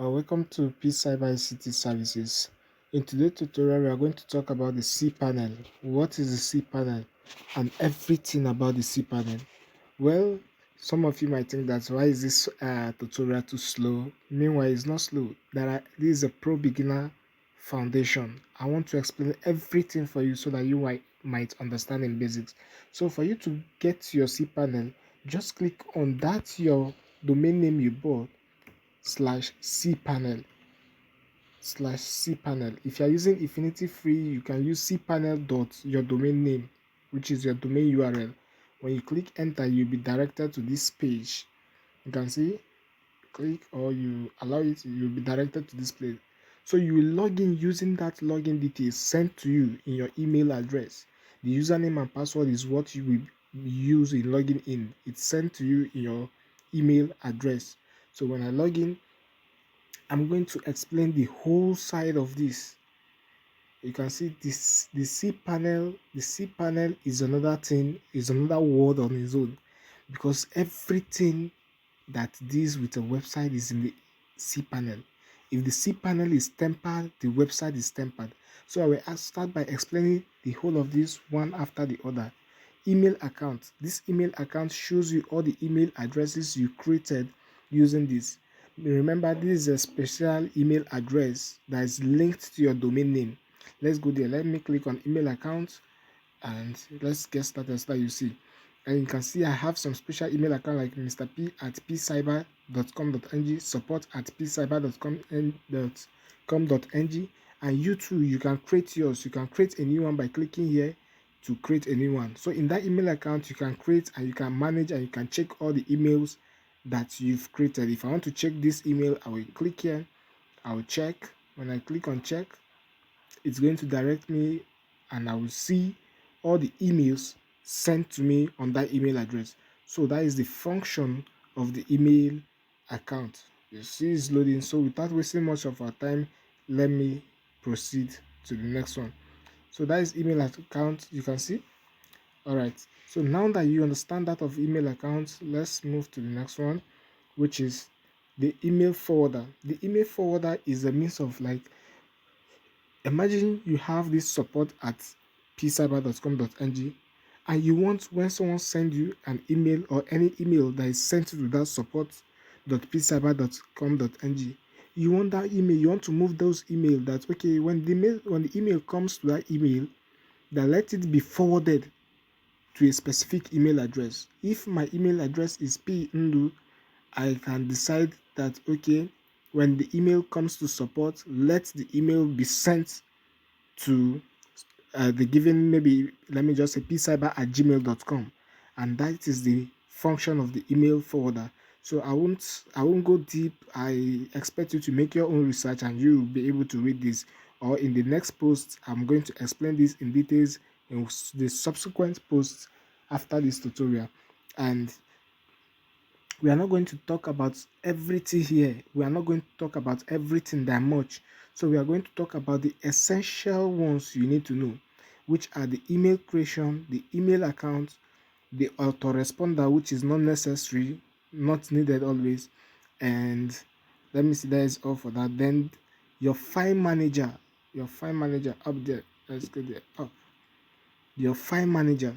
Welcome to Cyber ICT Services. In today's tutorial, we are going to talk about the Cpanel. What is the Cpanel and everything about the Cpanel? Well, some of you might think that why is this tutorial too slow? Meanwhile, it's not slow. This is a pro beginner foundation. I want to explain everything for you so that you might understand in basics. So for you to get your Cpanel, just click on that your domain name you bought /cpanel /cpanel. If you are using Infinity Free, you can use cpanel dot your domain name, which is your domain URL. When you click enter, you'll be directed to this page. You can see, click or you allow it, you'll be directed to this place. So you will log in using that login details sent to you in your email address. The username and password is what you will use in logging in. It's sent to you in your email address. So when I log in, I'm going to explain the whole side of this. You can see this the cpanel is another thing, is another word on its own, because everything that deals with a website is in the cpanel. If the cpanel is tempered, the website is tempered. So I will start by explaining the whole of this one after the other. Email account. This email account shows you all the email addresses you created using this. Remember, this is a special email address that is linked to your domain name. Let's go there. Let me click on email account and let's get started so that you see. And you can see I have some special email account like Mr. P at pcyber.com.ng, support at pcyber.com.ng, and you too, you can create yours. You can create a new one by clicking here to create a new one. So in that email account, you can create and you can manage and you can check all the emails that you've created. If I want to check this email, I will click here, I will check. When I click on check, it's going to direct me and I will see all the emails sent to me on that email address. So that is the function of the email account. You see it's loading. So without wasting much of our time, let me proceed to the next one. So that is email account. You can see. All right. So now that you understand that of email accounts, let's move to the next one, which is the email forwarder. The email forwarder is a means of, like, imagine you have this support at pcyber.com.ng and you want, when someone sends you an email or any email that is sent to that support.pcyber.com.ng, you want that email, you want to move those email that, okay, when the email comes to that email, that let it be forwarded to a specific email address. If my email address is pndu, I can decide that, okay, when the email comes to support, let the email be sent to the given, maybe let me just say pcyber@gmail.com, and that is the function of the email forwarder. So I won't go deep. I expect you to make your own research and you will be able to read this, or in the next post I'm going to explain this in details in the subsequent posts after this tutorial. And we are not going to talk about everything here. We are not going to talk about everything that much. So we are going to talk about the essential ones you need to know, which are the email creation, the email account, the autoresponder, which is not necessary, not needed always. And let me see, that is all for that. Then your file manager up there. Let's go there. Up. Your file manager.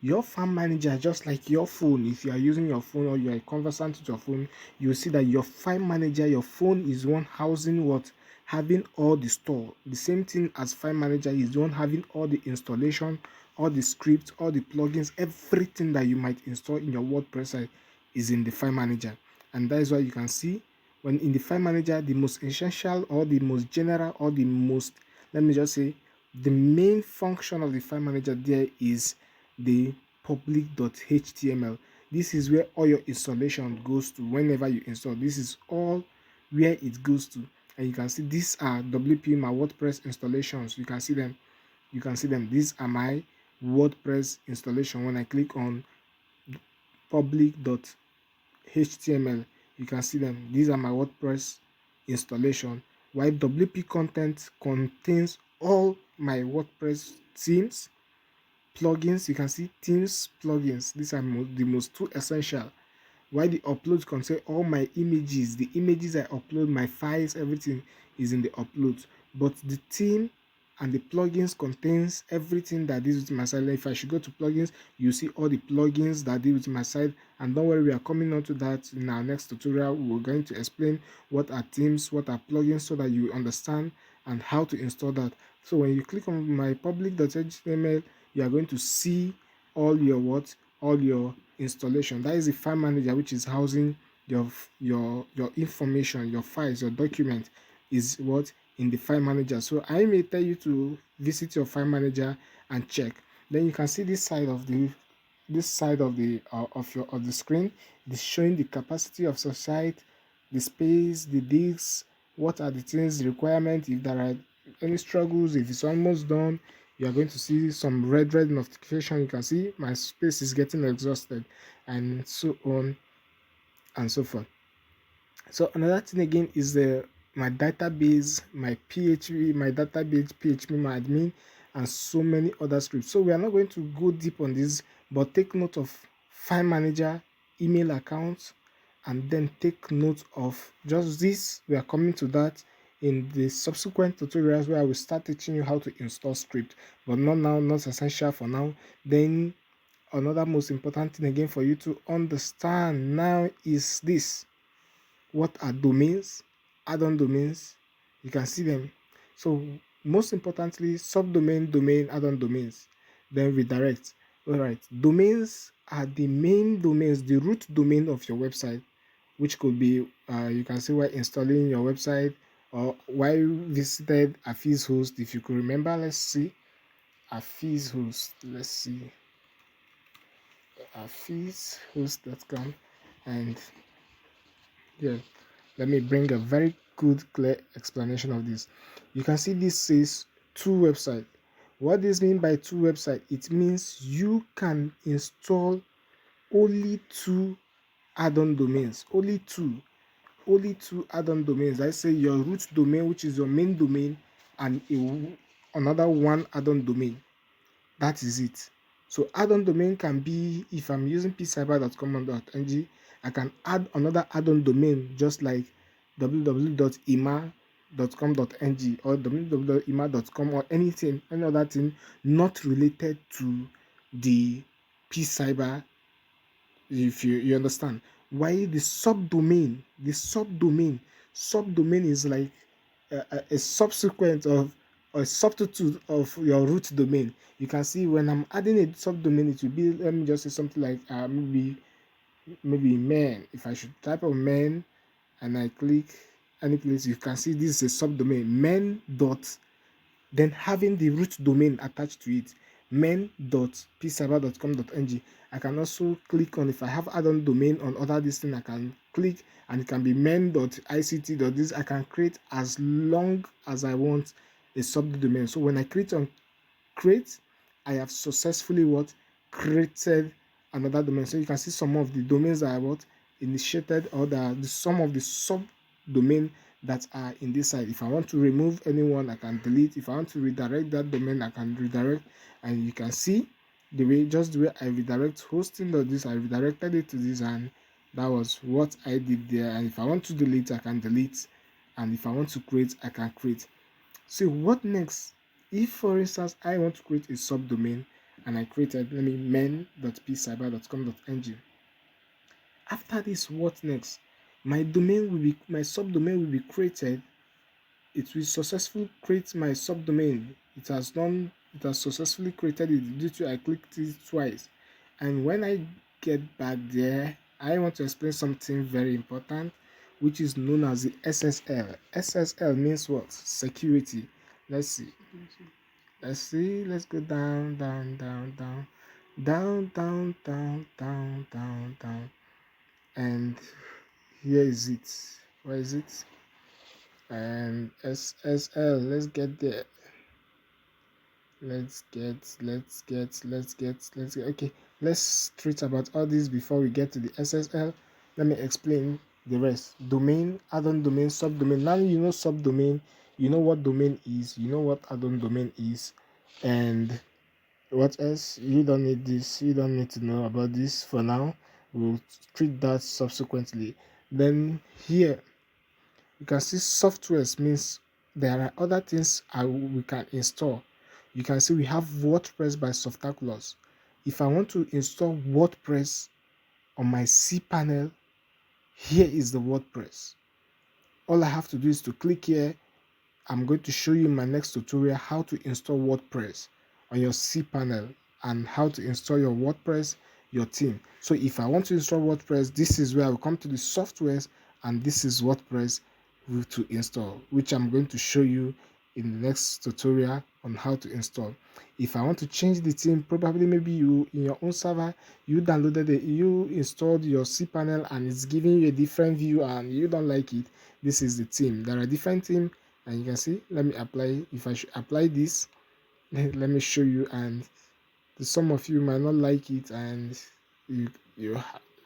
Your file manager, just like your phone, if you are using your phone or you are conversant with your phone, you will see that your file manager, your phone is one housing what? Having all the store. The same thing as file manager is the one having all the installation, all the scripts, all the plugins, everything that you might install in your WordPress site is in the file manager. And that is why you can see when in the file manager, the most essential or the most general or the most, let me just say, the main function of the file manager there is the public.html. This is where all your installation goes to. Whenever you install, this is all where it goes to. And you can see these are WP, my WordPress installations. You can see them. These are my WordPress installation. When I click on public.html, you can see them. These are my WordPress installation. While WP content contains all my WordPress themes, plugins. You can see themes, plugins. These are the most two essential. While the upload contain all my images, the images I upload, my files, everything is in the upload. But the theme and the plugins contains everything that deals with my site. If I should go to plugins, you see all the plugins that deal with my site. And don't worry, we are coming on to that in our next tutorial. We're going to explain what are themes, what are plugins, so that you understand and how to install that. So when you click on my public.html, you are going to see all your installation. That is the file manager, which is housing your information, your files, your document is what in the file manager. So I may tell you to visit your file manager and check. Then you can see this side of the of the screen. It's showing the capacity of your site, the space, the disks, what are the things, the requirement, if there are any struggles, if it's almost done. You are going to see some red notification. You can see my space is getting exhausted, and so on and so forth. So another thing again is my database, my PHP, my database, PHP, my admin, and so many other scripts. So we are not going to go deep on this, but take note of file manager, email accounts, and then take note of just this. We are coming to that in the subsequent tutorials where I will start teaching you how to install script, but not now, not essential for now. Then another most important thing again for you to understand now is this: what are domains, add-on domains. You can see them. So most importantly, subdomain, domain, add-on domains, then redirect. All right, domains are the main domains, the root domain of your website, which could be you can see while installing your website or while visited Afis host. If you could remember, let's see Afis host. Let's see afishost.com, and yeah, let me bring a very good clear explanation of this. You can see this says two website. What this means by two website, it means you can install only two add-on domains, only two add-on domains. I say your root domain, which is your main domain, and another one add-on domain. That is it. So add-on domain can be, if I'm using pcyber.com.ng, I can add another add-on domain just like www.ima.com.ng or www.ima.com or anything, any other thing not related to the pcyber, if you understand. Why the subdomain is like a subsequent of a substitute of your root domain. You can see when I'm adding a subdomain, it will be, let me just say something like maybe men. If I should type of men and I click any place, you can see this is a subdomain, men dot, then having the root domain attached to it, men.pcyber.com.ng. I can also click on, if I have add-on domain on other this thing, I can click and it can be men.ict.this. I can create as long as I want a subdomain. So when I click on create, I have successfully created another domain. So you can see some of the domains that I initiated, or some of the subdomain that are in this side. If I want to remove anyone, I can delete. If I want to redirect that domain, I can redirect. And you can see the way I redirect hosting of this, I redirected it to this, and that was what I did there. And if I want to delete, I can delete, and if I want to create, I can create. So what next? If for instance I want to create a subdomain and I created, let me, men.pcyber.com.ng. After this, what next? My subdomain will be created. It will successfully create my subdomain. It has successfully created it due to I clicked it twice. And when I get back there, I want to explain something very important, which is known as the SSL. SSL means what? Security. Let's go down, and here is it. Where is it? And SSL, let's get there. Okay, let's treat about all this before we get to the SSL. Let me explain the rest. Domain, add-on domain, subdomain. Now you know subdomain, you know what domain is, you know what add-on domain is, and what else? You don't need this, you don't need to know about this for now. we'll treat that subsequently. Then here you can see softwares means there are other things we can install. You can see we have WordPress by Softaculous. If I want to install WordPress on my cPanel, here is the WordPress. All I have to do is to click here. I'm going to show you in my next tutorial how to install WordPress on your cPanel and how to install your WordPress, your theme. So if I want to install WordPress, this is where I will come to the softwares, and this is WordPress to install, which I'm going to show you in the next tutorial on how to install. If I want to change the theme, probably maybe you in your own server you downloaded it, you installed your cPanel and it's giving you a different view and you don't like it. This is the theme. There are different themes, and you can see, let me apply. If I should apply this, let me show you, and some of you might not like it, and you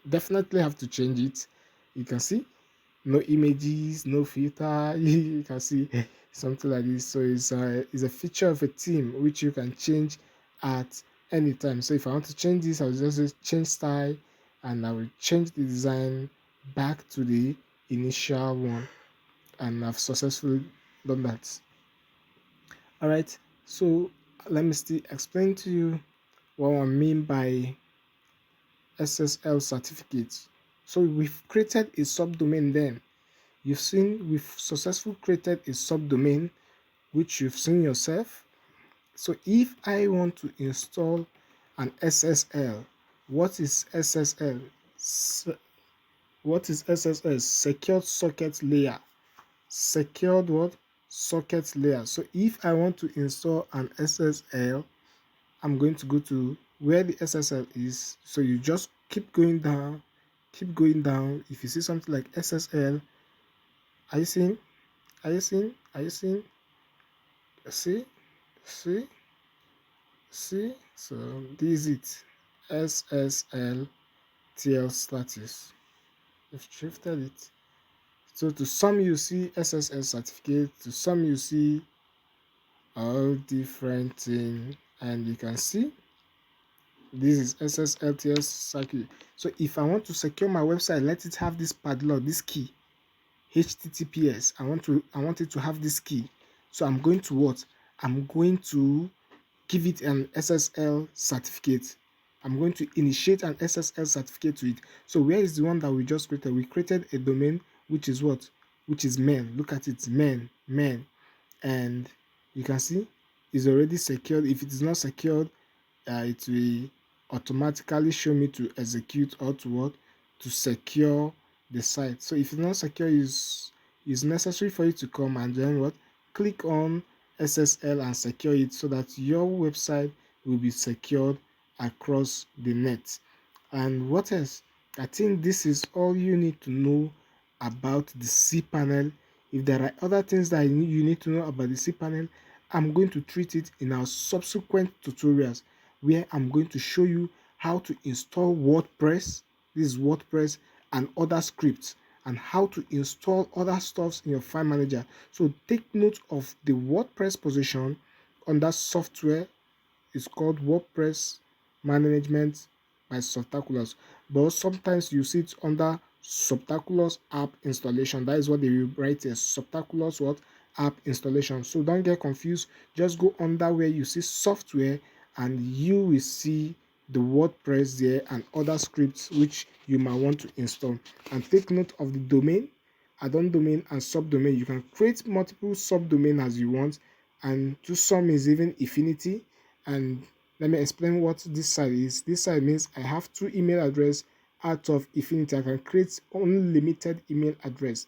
definitely have to change it. You can see no images, no filter. You can see something like this. So it's a feature of a theme which you can change at any time. So if I want to change this, I'll just change style, and I will change the design back to the initial one, and I've successfully done that. All right, so let me still explain to you what I mean by SSL certificates. So we've created a subdomain. Then you've seen we've successfully created a subdomain which you've seen yourself. So if I want to install an SSL, what is SSL? What is SSL? Secured socket layer. Secured what? Socket layer. So if I want to install an SSL, I'm going to go to where the SSL is. So you just keep going down, keep going down. If you see something like SSL, are you seeing? Are you seeing? Are you seeing? See? See? See? So this is it. SSL TL status. We've shifted it. So to some you see SSL certificate, to some you see all different things, and you can see this is SSLTS circuit. So if I want to secure my website, let it have this padlock, this key, HTTPS. I want it to have this key. So I'm going to what? I'm going to give it an SSL certificate. I'm going to initiate an SSL certificate to it. So where is the one that we just created? We created a domain which is what? Which is men. Look at it, men, and you can see it's already secured. If it is not secured, it will automatically show me to execute or to what, to secure the site. So if it's not secure, is necessary for you to come and then what, click on SSL and secure it, so that your website will be secured across the net. And what else? I think this is all you need to know about the cPanel. If there are other things that you need to know about the cPanel, I'm going to treat it in our subsequent tutorials, where I'm going to show you how to install WordPress, this is WordPress, and other scripts, and how to install other stuffs in your file manager. So take note of the WordPress position under software. It's called WordPress management by Softaculous, but sometimes you see it under Softaculous app installation. That is what they will write as Softaculous what, app installation. So don't get confused. Just go under where you see software, and you will see the WordPress there and other scripts which you might want to install. And take note of the domain, add-on domain, and subdomain. You can create multiple subdomain as you want, and to some is even affinity. And let me explain what this side is. This side means I have two email address out of affinity. I can create unlimited email address.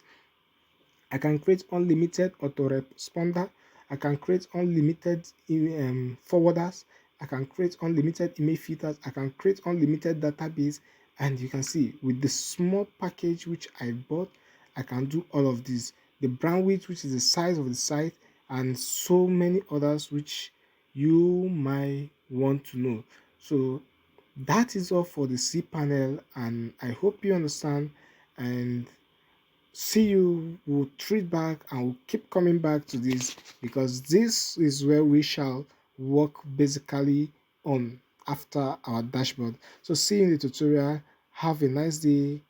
I can create unlimited autoresponder. I can create unlimited forwarders. I can create unlimited email filters. I can create unlimited database. And you can see with the small package which I bought, I can do all of this. The bandwidth, which is the size of the site, and so many others which you might want to know. So that is all for the cPanel, and I hope you understand. And see you, will treat back and will keep coming back to this, because this is where we shall work basically on after our dashboard. So see you in the tutorial. Have a nice day.